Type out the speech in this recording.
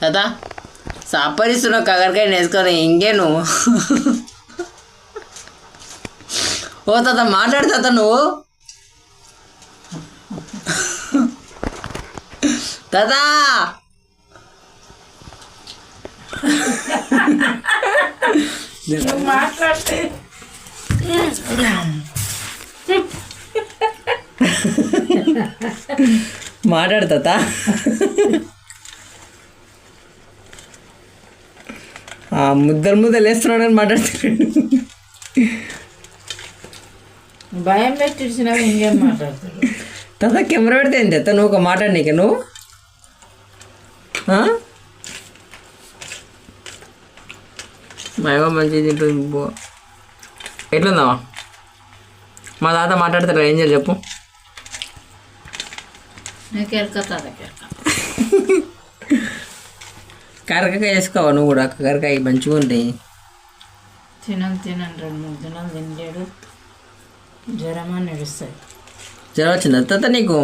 కదా సాపరిస్తున్నావు కాకరకాయ వేసుకొని ఇంకే నువ్వు ఓ తాత మాట్లాడు తాత నువ్వు తాత మాట్లాడితే మాట్లాడు తాత ముద్దలు వేస్తున్నాడు అని మాట్లాడుతున్నాడు భయం పెట్టించిన ఇంకేం మాట్లాడుతాడు తాత కెమెరా పెడితే ఏం తాత నువ్వు ఒక మాట్లాడు నీకు నువ్వు మైవా మంచిగా తింటుంది ఎట్లుందామా మా తాత మాట్లాడతారా ఏం చేయాలి చెప్పు కాకరకాయ వేసుకోవా నువ్వు కూడా కాకరకాయ మంచిగా ఉంటాయి తినను 2-3 దినాలు తినలేడు జ్వరమా నడుస్తుంది జ్వరం వచ్చిందా తాత నీకు